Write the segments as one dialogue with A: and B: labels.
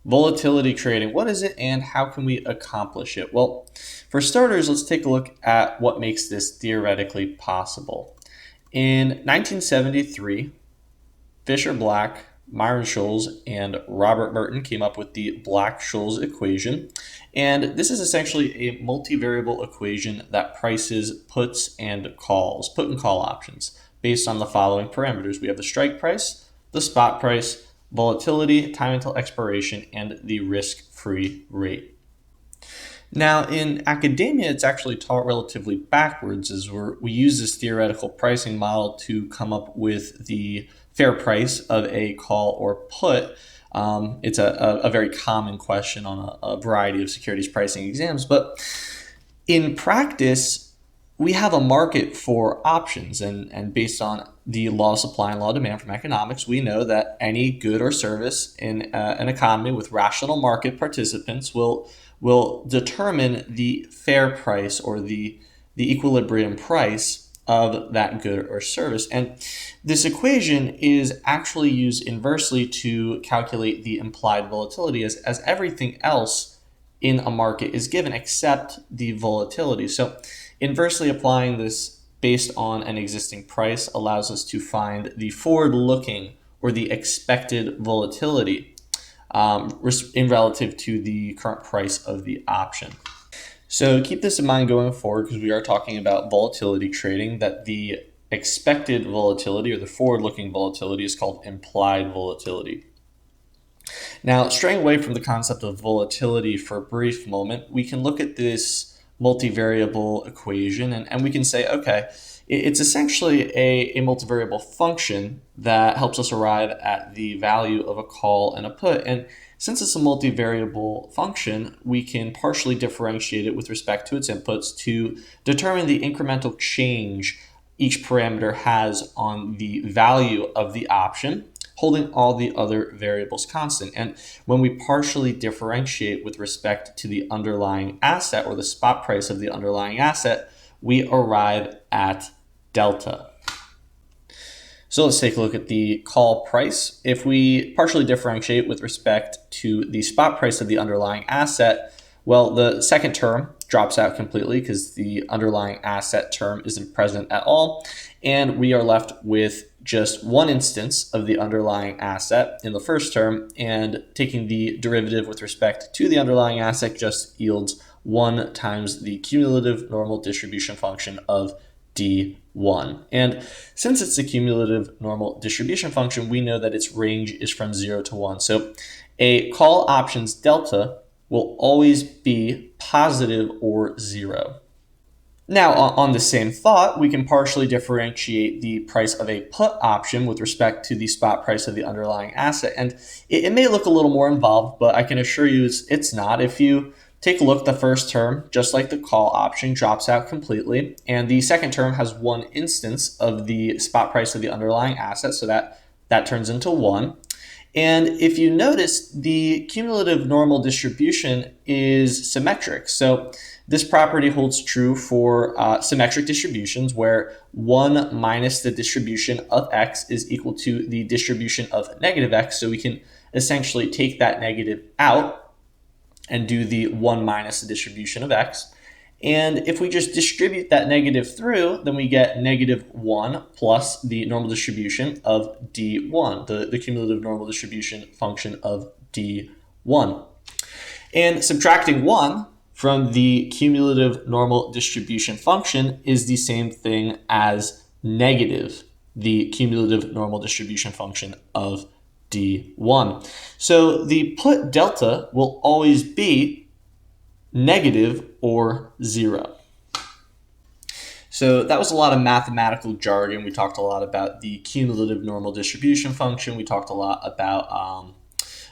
A: Volatility trading, what is it and how can we accomplish it? Well, for starters, let's take a look at what makes this theoretically possible. In 1973, Fisher Black, Myron Scholes, and Robert Merton came up with the Black-Scholes equation. And this is essentially a multivariable equation that prices puts and calls, put and call options, based on the following parameters. We have the strike price, the spot price, volatility, time until expiration, and the risk-free rate. Now, in academia, it's actually taught relatively backwards, as we use this theoretical pricing model to come up with the fair price of a call or put. It's a very common question on a variety of securities pricing exams, but in practice, we have a market for options, and based on the law of supply and law of demand from economics, we know that any good or service in an economy with rational market participants will determine the fair price or the equilibrium price of that good or service. And this equation is actually used inversely to calculate the implied volatility, as everything else in a market is given except the volatility. So inversely applying this based on an existing price allows us to find the forward-looking or the expected volatility in relative to the current price of the option. So keep this in mind going forward, because we are talking about volatility trading, that the expected volatility or the forward-looking volatility is called implied volatility. Now, straying away from the concept of volatility for a brief moment, we can look at this multivariable equation and we can say, okay, it's essentially a multivariable function that helps us arrive at the value of a call and a put. And since it's a multivariable function, we can partially differentiate it with respect to its inputs to determine the incremental change each parameter has on the value of the option, holding all the other variables constant. And when we partially differentiate with respect to the underlying asset or the spot price of the underlying asset, we arrive at delta. So let's take a look at the call price. If we partially differentiate with respect to the spot price of the underlying asset, well, the second term drops out completely because the underlying asset term isn't present at all. And we are left with just one instance of the underlying asset in the first term, and taking the derivative with respect to the underlying asset just yields 1 times the cumulative normal distribution function of D1. And since it's a cumulative normal distribution function, we know that its range is from 0 to 1. So a call option's delta will always be positive or 0. Now, on the same thought, we can partially differentiate the price of a put option with respect to the spot price of the underlying asset. And it may look a little more involved, but I can assure you it's not. If you take a look, the first term, just like the call option, drops out completely. And the second term has one instance of the spot price of the underlying asset, so that turns into 1. And if you notice, the cumulative normal distribution is symmetric. So this property holds true for symmetric distributions, where 1 minus the distribution of x is equal to the distribution of negative x. So we can essentially take that negative out and do the 1 minus the distribution of x. And if we just distribute that negative through, then we get -1 plus the normal distribution of D1, the cumulative normal distribution function of D1. And subtracting 1 from the cumulative normal distribution function is the same thing as negative the cumulative normal distribution function of D1. So the put delta will always be negative or 0. So that was a lot of mathematical jargon. We talked a lot about the cumulative normal distribution function. We talked a lot about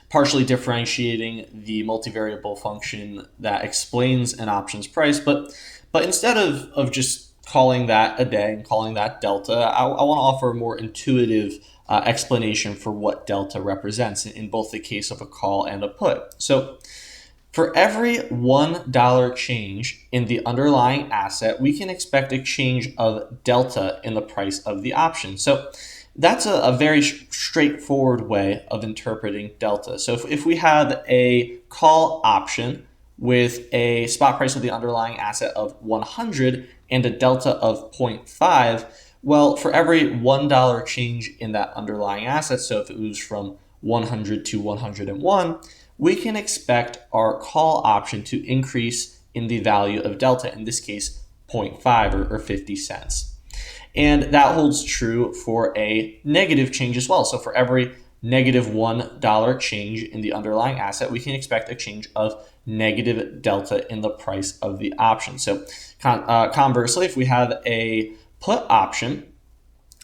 A: partially differentiating the multivariable function that explains an option's price. But instead of just calling that a day and calling that delta, I want to offer a more intuitive explanation for what delta represents in both the case of a call and a put. So for every $1 change in the underlying asset, we can expect a change of delta in the price of the option. So That's a very straightforward way of interpreting delta. So if we have a call option with a spot price of the underlying asset of 100 and a delta of 0.5, well, for every $1 change in that underlying asset, so if it moves from 100 to 101, we can expect our call option to increase in the value of delta, in this case 0.5 or 50 cents. And that holds true for a negative change as well. So for every negative $1 change in the underlying asset, we can expect a change of negative delta in the price of the option. So conversely, if we have a put option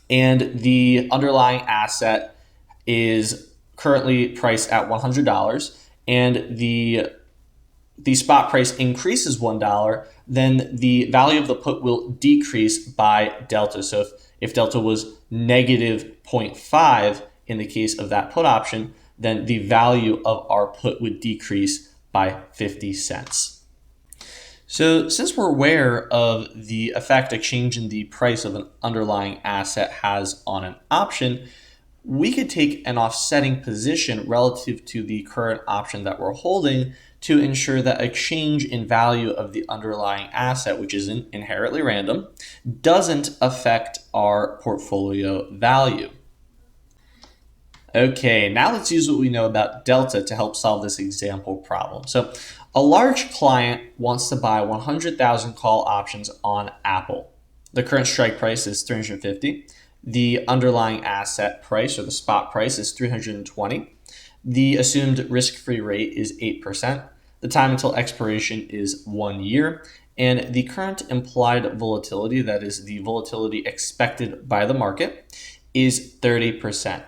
A: and the underlying asset is currently priced at $100 and the spot price increases $1, then the value of the put will decrease by delta. So if delta was negative 0.5 in the case of that put option, then the value of our put would decrease by 50 cents. So since we're aware of the effect a change in the price of an underlying asset has on an option, we could take an offsetting position relative to the current option that we're holding to ensure that a change in value of the underlying asset, which is inherently random, doesn't affect our portfolio value. Okay, now let's use what we know about delta to help solve this example problem. So a large client wants to buy 100,000 call options on Apple. The current strike price is 350. The underlying asset price, or the spot price, is 320. The assumed risk-free rate is 8%. The time until expiration is 1 year. And the current implied volatility, that is the volatility expected by the market, is 30%.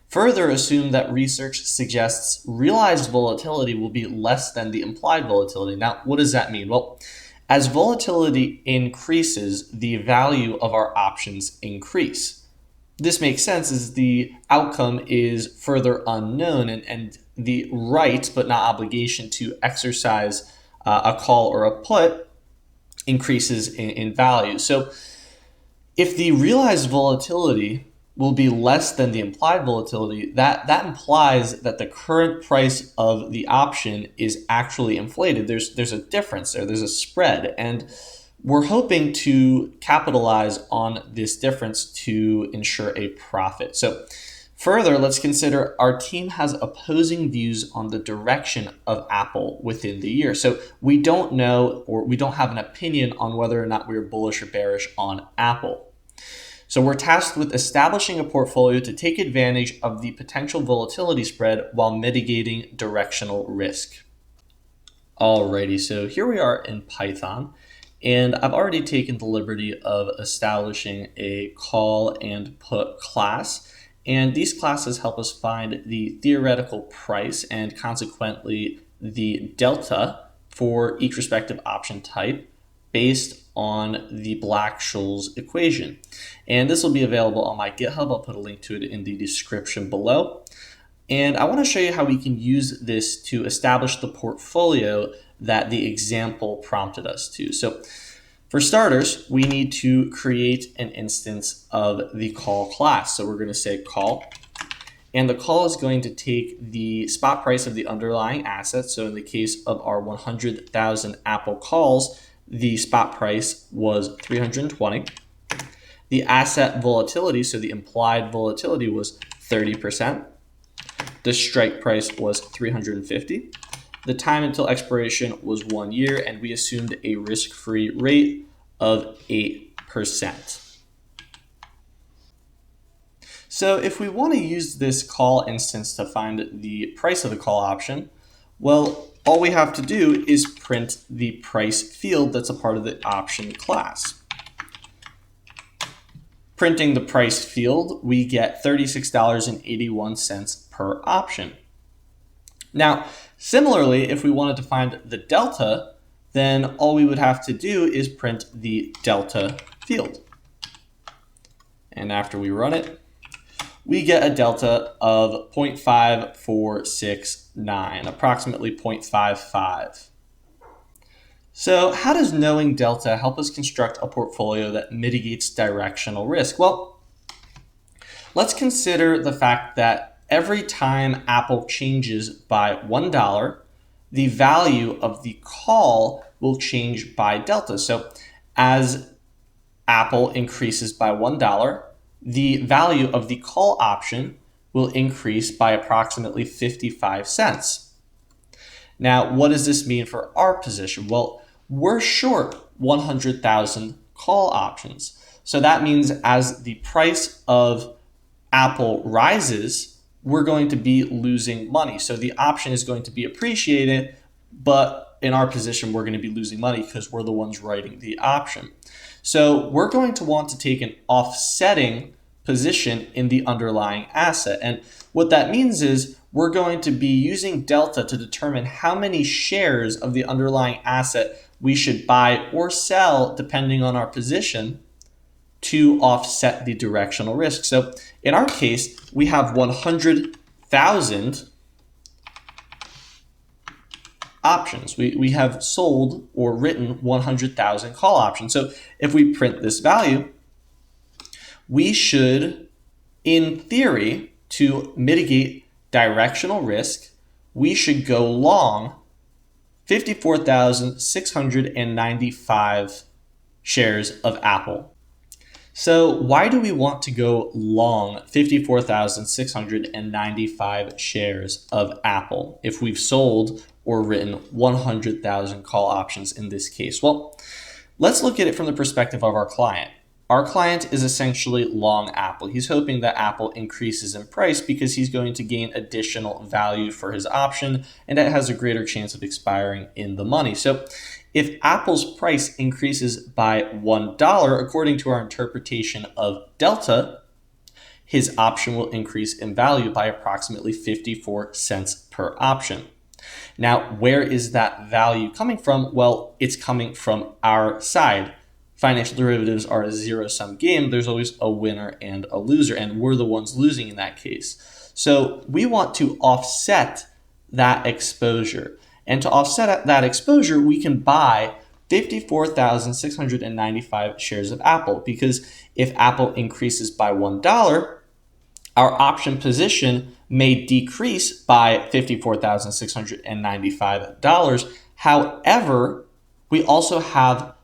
A: Further, assume that research suggests realized volatility will be less than the implied volatility. Now, what does that mean? Well, as volatility increases, the value of our options increase. This makes sense as the outcome is further unknown, and the right but not obligation to exercise a call or a put increases in value. So if the realized volatility will be less than the implied volatility, that implies that the current price of the option is actually inflated. There's a difference there, there's a spread, and we're hoping to capitalize on this difference to ensure a profit. So further, let's consider our team has opposing views on the direction of Apple within the year. So we don't know, or we don't have an opinion on whether or not we're bullish or bearish on Apple. So we're tasked with establishing a portfolio to take advantage of the potential volatility spread while mitigating directional risk. Alrighty, so here we are in Python, and I've already taken the liberty of establishing a call and put class, and these classes help us find the theoretical price and consequently the delta for each respective option type based on the Black-Scholes equation. And this will be available on my GitHub. I'll put a link to it in the description below. And I want to show you how we can use this to establish the portfolio that the example prompted us to. So for starters, we need to create an instance of the call class. So we're going to say call, and the call is going to take the spot price of the underlying asset. So in the case of our 100,000 Apple calls, the spot price was 320. The asset volatility, so the implied volatility, was 30%. The strike price was 350. The time until expiration was 1 year, and we assumed a risk-free rate of 8%. So if we want to use this call instance to find the price of the call option, well, all we have to do is print the price field that's a part of the option class. Printing the price field, we get $36.81 per option. Now, similarly, if we wanted to find the delta, then all we would have to do is print the delta field. And after we run it, we get a delta of 0.5469, approximately 0.55. So how does knowing delta help us construct a portfolio that mitigates directional risk? Well, let's consider the fact that every time Apple changes by $1, the value of the call will change by delta. So as Apple increases by $1, the value of the call option will increase by approximately 55 cents. Now, what does this mean for our position? Well, we're short 100,000 call options. So that means as the price of Apple rises, we're going to be losing money. So the option is going to be appreciated, but in our position, we're going to be losing money because we're the ones writing the option. So we're going to want to take an offsetting position in the underlying asset. And what that means is we're going to be using delta to determine how many shares of the underlying asset we should buy or sell depending on our position to offset the directional risk. So in our case, we have 100,000 options. We have sold or written 100,000 call options. So if we print this value, we should, in theory, to mitigate directional risk, we should go long 54,695 shares of Apple. So why do we want to go long 54,695 shares of Apple if we've sold or written 100,000 call options in this case? Well, let's look at it from the perspective of our client. Our client is essentially long Apple. He's hoping that Apple increases in price because he's going to gain additional value for his option, and it has a greater chance of expiring in the money. So if Apple's price increases by $1, according to our interpretation of delta, his option will increase in value by approximately 54 cents per option. Now, where is that value coming from? Well, it's coming from our side. Financial derivatives are a zero-sum game. There's always a winner and a loser, and we're the ones losing in that case. So we want to offset that exposure. And to offset that exposure, we can buy 54,695 shares of Apple, because if Apple increases by $1, our option position may decrease by $54,695. However, we also have a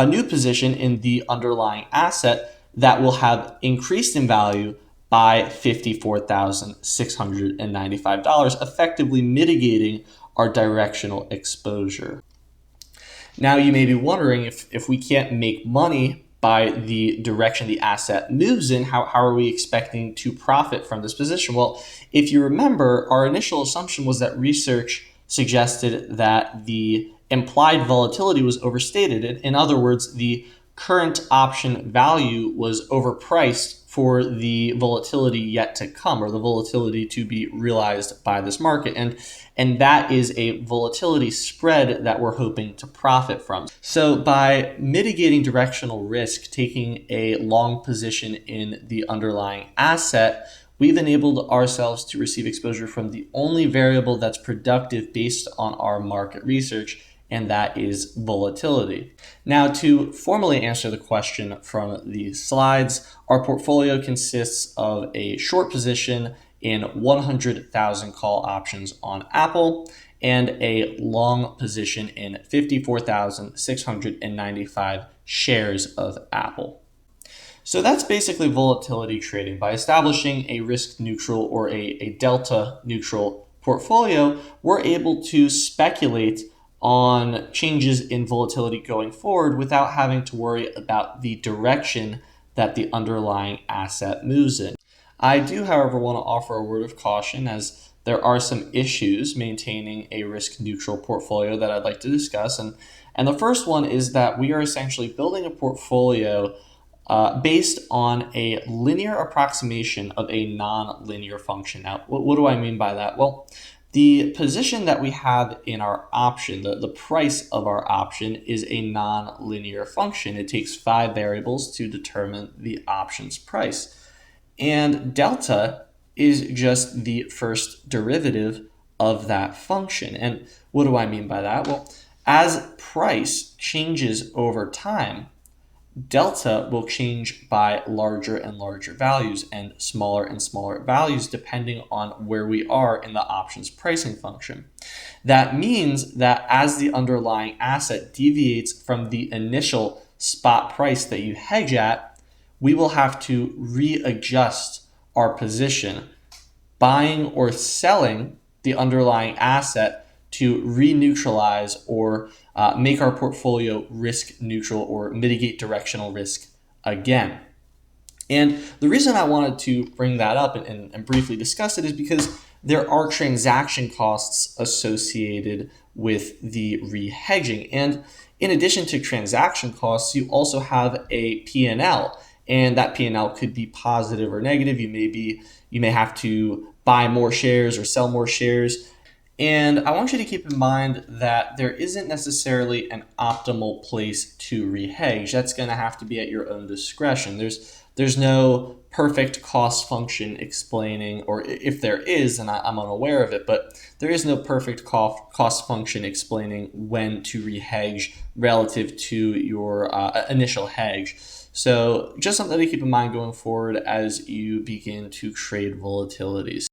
A: new position in the underlying asset that will have increased in value by $54,695, effectively mitigating our directional exposure. Now you may be wondering, if we can't make money by the direction the asset moves in, how are we expecting to profit from this position? Well, if you remember, our initial assumption was that research suggested that the implied volatility was overstated. In other words, the current option value was overpriced for the volatility yet to come, or the volatility to be realized by this market. And that is a volatility spread that we're hoping to profit from. So by mitigating directional risk, taking a long position in the underlying asset, we've enabled ourselves to receive exposure from the only variable that's productive based on our market research, and that is volatility. Now, to formally answer the question from the slides, our portfolio consists of a short position in 100,000 call options on Apple and a long position in 54,695 shares of Apple. So that's basically volatility trading. By establishing a risk neutral or a delta neutral portfolio, we're able to speculate on changes in volatility going forward without having to worry about the direction that the underlying asset moves in. I do, however, want to offer a word of caution, as there are some issues maintaining a risk-neutral portfolio that I'd like to discuss. And the first one is that we are essentially building a portfolio based on a linear approximation of a non-linear function. Now, what do I mean by that? Well, the position that we have in our option, the price of our option, is a non-linear function. It takes 5 variables to determine the option's price. And delta is just the first derivative of that function. And what do I mean by that? Well, as price changes over time, delta will change by larger and larger values and smaller values depending on where we are in the options pricing function. That means that as the underlying asset deviates from the initial spot price that you hedge at, we will have to readjust our position, buying or selling the underlying asset to re-neutralize or make our portfolio risk neutral or mitigate directional risk again. And the reason I wanted to bring that up and briefly discuss it is because there are transaction costs associated with the re-hedging. And in addition to transaction costs, you also have a P&L. And that P&L could be positive or negative. You may have to buy more shares or sell more shares. And I want you to keep in mind that there isn't necessarily an optimal place to rehedge. That's going to have to be at your own discretion. There's no perfect cost function explaining, or if there is, and I'm unaware of it, but there is no perfect cost function explaining when to rehedge relative to your initial hedge. So just something to keep in mind going forward as you begin to trade volatilities.